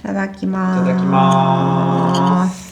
ただきます。いただきます。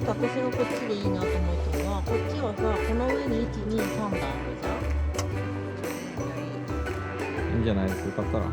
私がこっちでいいなと思ったのは、こっちはさ、この上に1、2、3段あるじゃん。いいんじゃないですか、よかったら。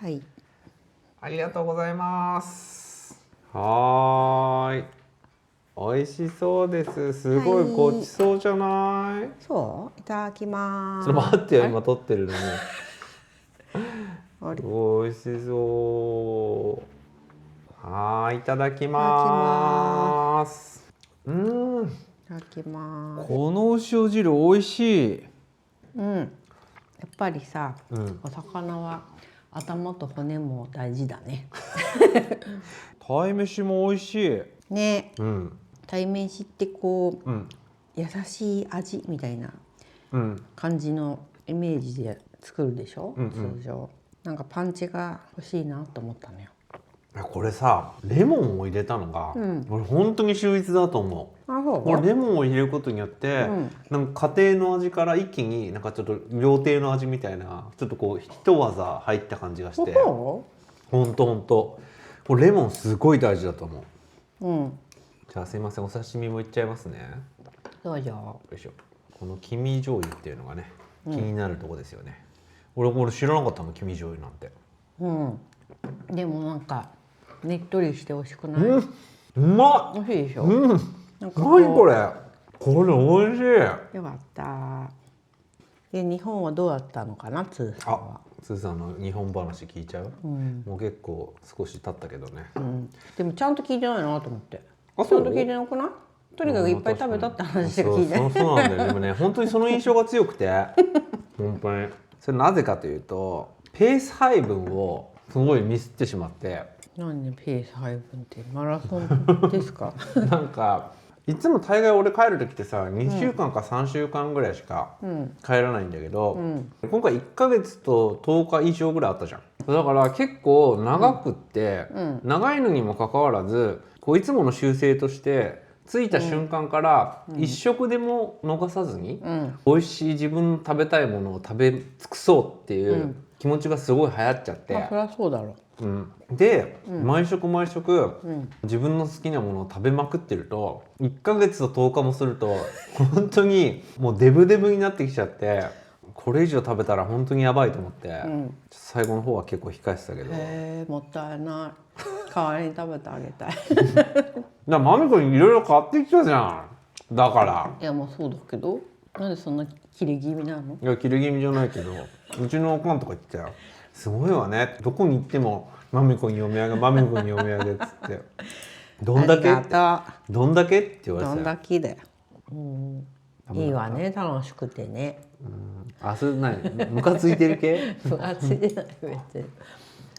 はい。ありがとうございます。はーい。美味しそうです。すごいごちそうじゃない。そう。いただきます。ちょっと待ってよ、今撮ってるのに。あれ。美味しそう。はーい、いただきます。いただきます。このお塩汁美味しい。うん。やっぱりさ、お魚は頭と骨も大事だね。鯛めしも美味しい。ね。鯛めしってこう、優しい味みたいな感じのイメージで作るでしょ、通常。なんかパンチが欲しいなと思ったのよ。これさ、レモンを入れたのが、俺本当に秀逸だと思う。これレモンを入れることによって、なんか家庭の味から一気になんかちょっと料亭の味みたいな、ちょっとこう一技入った感じがして。ほんとこれレモンすごい大事だと思う。じゃあすいません、お刺身もいっちゃいますね。どうぞ。よいしょ。この黄身醤油っていうのがね、気になるとこですよね。俺知らなかったの、黄身醤油なんて。でもなんかねっとりして美味しくない？うまっ。美味しいでしょ。何これ。これ美味しい。よかった。で日本はどうだったのかな、ツーさんは。ツーさんの日本話聞いちゃう？もう結構少し経ったけどね。でもちゃんと聞いてないなと思って。ちゃんと聞いてなくない？とにかくいっぱい食べたって話しか聞いてない。そうなんだよ。でもね、本当にその印象が強くて、本当に。それなぜかというと、ペース配分をすごいミスってしまって。何ね、ペース配分ってマラソンですか？なんかいつも大概俺帰る時ってさ2週間か3週間ぐらいしか帰らないんだけど、今回1ヶ月と10日以上ぐらいあったじゃん。だから結構長くって、長いのにもかかわらずこういつもの習性として着いた瞬間から一食でも逃さずに、美味しい自分の食べたいものを食べ尽くそうっていう気持ちがすごい流行っちゃって、そりゃそうだろう。で、毎食毎食、自分の好きなものを食べまくってると1ヶ月と10日もすると本当にもうデブデブになってきちゃって、これ以上食べたら本当にやばいと思って、最後の方は結構控えてたけど。もったいない。代わりに食べてあげたい。だマミコにいろいろ買ってきたじゃん。だから。いやまあそうだけど、なんでそんな切れ気味なの？いや切れ気味じゃないけど、うちのおかんとか言ってたよ。すごいわね。どこに行ってもマミコにお土産、マミコにお土産っつって。どんだけ？どんだけって言われてたよ。どんだけだよ。いいわね、楽しくてね。あ、それ何？ムカついてる系？ムカついてない別に。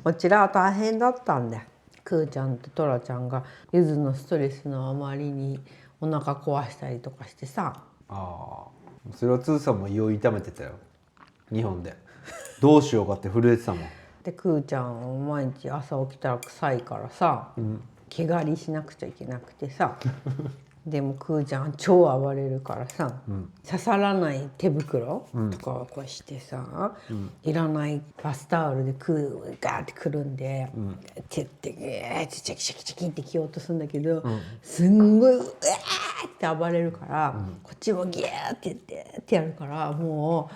こちらは大変だったんだよ。くーちゃんとトラちゃんがゆずのストレスのあまりにお腹壊したりとかしてさ。ああ、それはつーさんも胃を痛めてたよ。日本で。どうしようかって震えてたもん。でくーちゃん毎日朝起きたら臭いからさ、毛刈りしなくちゃいけなくてさ。でもくーちゃん超暴れるからさ、刺さらない手袋とかをこうしてさ、いらないバスタオルでガーってくるんで、手ってチャキチャキチャキって着ようとするんだけど、すんごいうわーって暴れるから、こっちもギューってってやるから、もう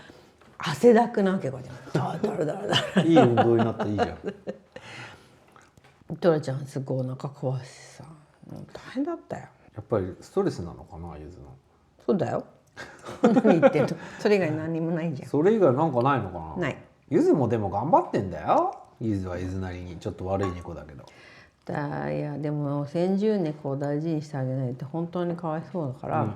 汗だくなわけこうやってダラダラダラ。いい運動になったらいいじゃん。トラちゃんすごいお腹壊してさ、もう大変だったよ。やっぱりストレスなのかな、ゆずの。そうだよ。何言ってんの？それ以外何にもないじゃん。それ以外なんかないのかな。ない。ゆずもでも頑張ってんだよ。ゆずはゆずなりにちょっと悪い猫だけど。いやでも先住猫を大事にしてあげないって本当にかわいそうだから、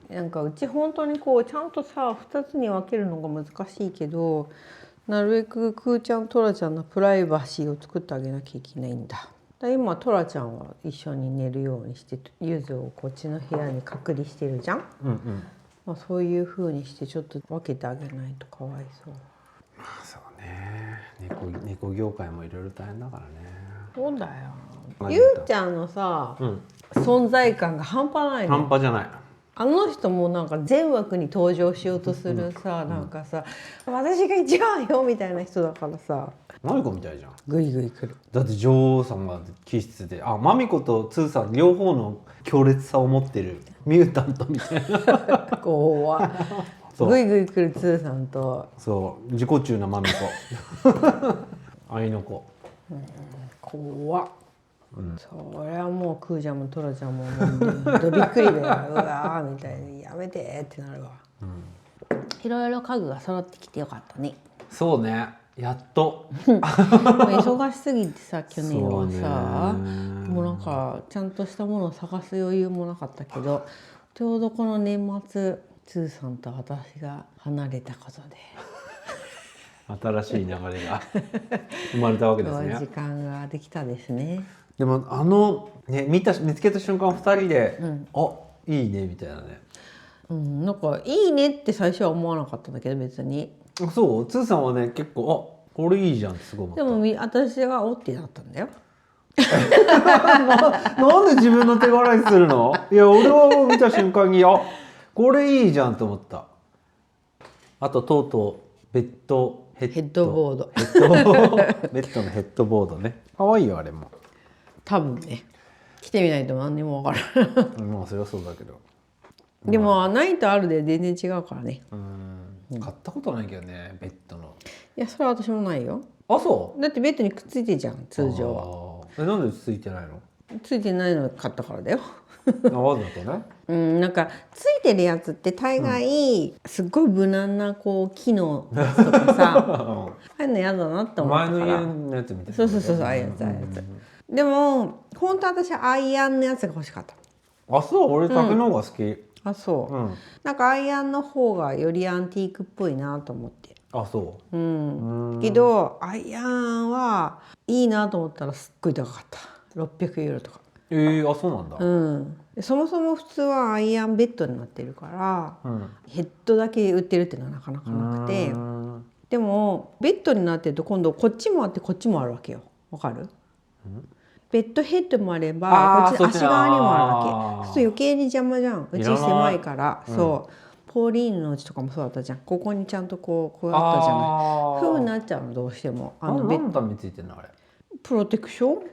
なんかうち本当にこうちゃんとさ2つに分けるのが難しいけど、なるべくくーちゃんとらちゃんのプライバシーを作ってあげなきゃいけないんだ。今トラちゃんは一緒に寝るようにしてゆずをこっちの部屋に隔離してるじゃん。まあそういう風にしてちょっと分けてあげないとかわいそう。まあそうね。猫業界もいろいろ大変だからね。そうだよ。ゆうちゃんのさ、存在感が半端ないの。半端じゃない。あの人もなんか全枠に登場しようとするさ、なんかさ私が一番よみたいな人だからさ。マミコみたいじゃん。グイグイ来る。だって女王さんが気質で、あ、マミコとツーさん両方の強烈さを持ってるミュータントみたいな。怖い。グイグイ来るツーさんと、そう自己中なマミコ。愛の子。怖っ。それはもうクーちゃんもトラちゃんもどびっくりでうわーみたいにやめてってなるわ。いろいろ家具が揃ってきてよかったね。そうね。やっと忙しすぎてさ去年はさ、もうなんかちゃんとしたものを探す余裕もなかったけど、ちょうどこの年末ツーさんと私が離れたことで新しい流れが生まれたわけですね。時間ができたですね。でもね見つけた瞬間2人で、あ、いいねみたいなね。なんかいいねって最初は思わなかったんだけど別に。そう、つーさんはね結構あこれいいじゃんってすごい思った。でも私がオッティだったんだよ。なんで自分の手柄にするの？いや俺は見た瞬間にあこれいいじゃんと思った。あととうとうヘッドボードベッドのヘッドボードね。可愛いよあれも。多分ね来てみないと何にも分からん。まあそれはそうだけど。でもないとあるで全然違うからね。買ったことないけどねベッドの。いやそれは私もないよ。あ、そう？だってベッドにくっついてるじゃん通常は。なんでついてないの？ついてないの買ったからだよ。わざとね。なんかついてるやつって大概、すっごい無難なこう木のやつとかさああいうの嫌だなって思ったから。前の家のやつみたいな。そうああいうやつでも本当私アイアンのやつが欲しかった。あ、そう？俺竹の方が好き。あ、そう、なんかアイアンの方がよりアンティークっぽいなと思って。あ、そう。けどアイアンはいいなと思ったらすっごい高かった。600ユーロとか。あ、そうなんだ。そもそも普通はアイアンベッドになってるから、ヘッドだけ売ってるっていうのはなかなかなくて、でもベッドになってると今度こっちもあってこっちもあるわけよ。わかる？ベッドヘッドもあればこっち足側にもあるわけ。そうすると余計に邪魔じゃん。うち狭いから。そう。ポーリーヌのうちとかもそうだったじゃん。ここにちゃんとこうあったじゃない。風になっちゃうのどうしても。何のためについてんのあれ？プロテクション？ど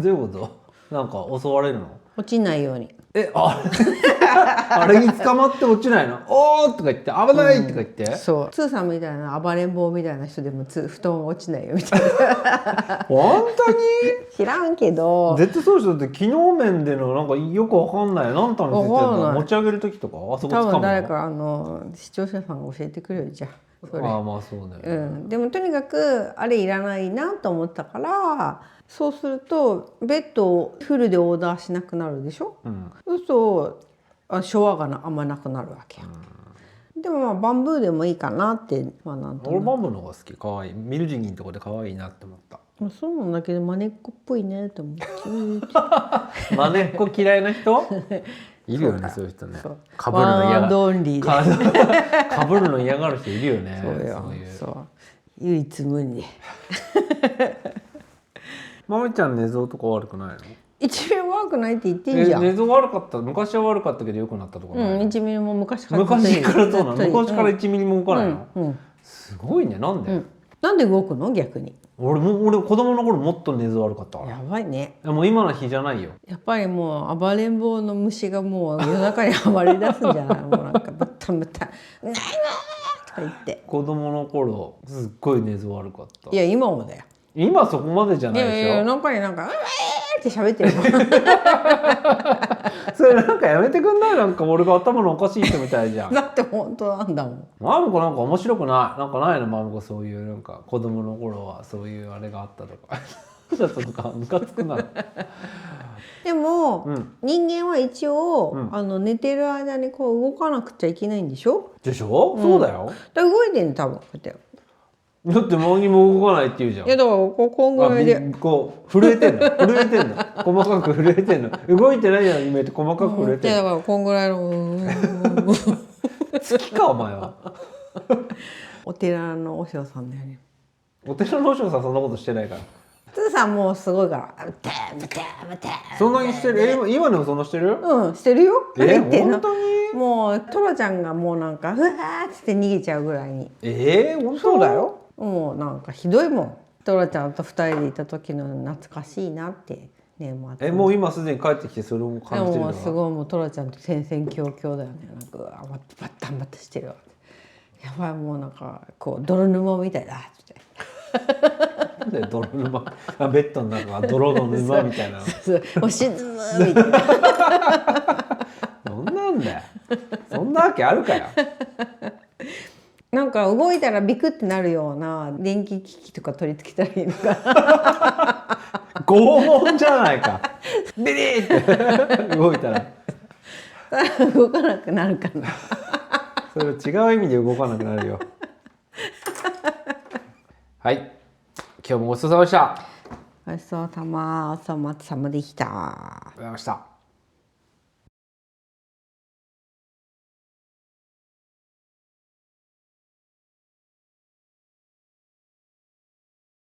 ういうこと？なんか襲われるの？落ちないように。あれに捕まって落ちないの？おーとか言って危ないとか言って。そう。ツーさんみたいな暴れん坊みたいな人でも布団落ちないよみたいな。本当に？知らんけど。絶対そうでしょ。だって機能面でのなんかよくわかんない。何のためについてるの？持ち上げる時とかあそこ掴むの？多分誰か視聴者さんが教えてくれるじゃん。まあそうね。でもとにかくあれいらないなと思ったから、そうするとベッドをフルでオーダーしなくなるでしょ。そうするとショワーがあんまなくなるわけよ。でもバンブーでもいいかなって、なんと俺バンブーの方が好き。可愛い。ミルジギンとかで可愛いなって思った。そうなんだけどマネっ子っぽいねと思って。マネっ子嫌いな人いるよね、そういう人ね。かぶるの嫌がる人いるよね。そう。唯一無二で。まみちゃん寝相とか悪くないの？一ミリも悪くないって言ってんじゃん。寝相悪かった。昔は悪かったけど良くなったとかない？1ミリも昔からそうなの？昔から1ミリも動かないの？すごいね。なんで？なんで動くの逆に？俺子供の頃もっと寝相悪かったから。やばいね。もう今の日じゃないよ。やっぱりもう暴れん坊の虫がもう夜中に暴れ出すんじゃない？もうなんかバッタバタ「ないな」とか言って。子供の頃すっごい寝相悪かった。いや今もだよ。今そこまでじゃないでしょ。いやなんかになんか「うえー」って喋ってるもん。それなんかやめてくんない？なんか俺が頭のおかしい人みたいじゃん。だって本当なんだもん。マムコなんか面白くない？なんかないの？マムコそういうなんか子供の頃はそういうあれがあったとか。ちょっとかムカつくな。でも、人間は一応、寝てる間にこう動かなくちゃいけないんでしょ？でしょ？そうだよ。動いてんの多分こうやって。だって周りも動かないって言うじゃん。いやだからこんぐらいでこう震えてんの。細かく震えてんの。動いてないように見えて細かく震えてんの。だからこんぐらいの好きかお前は。お寺の和尚さんだよね。お寺の和尚さんそんなことしてないから。つーさんもうすごいから。そんなにしてる？今でもそんなしてる？してるよ。本当に？もうトラちゃんがもうなんかふわーって逃げちゃうぐらいに。本当だよ。もうなんかひどいもん。トラちゃんと2人でいた時の懐かしいなってね。もう今すでに帰ってきてそれも感じてるの？すごいもうトラちゃんと戦々恐々だよね。なんかバッタンバッタしてるわ。やばいもうなんかこう泥沼みたいだって。なんで泥沼？ベッドの中が泥の沼みたいな。もう沈むみたいな。どんなんだよ。そんなわけあるかよ。なんか動いたらビクってなるような電気機器とか取り付けたらいいのか。拷問じゃないか。ビリーって動いたら。動かなくなるかな。それ違う意味で動かなくなるよ。はい。今日もごちそうさまでした。ごちそうさまでした。ありがとうございました。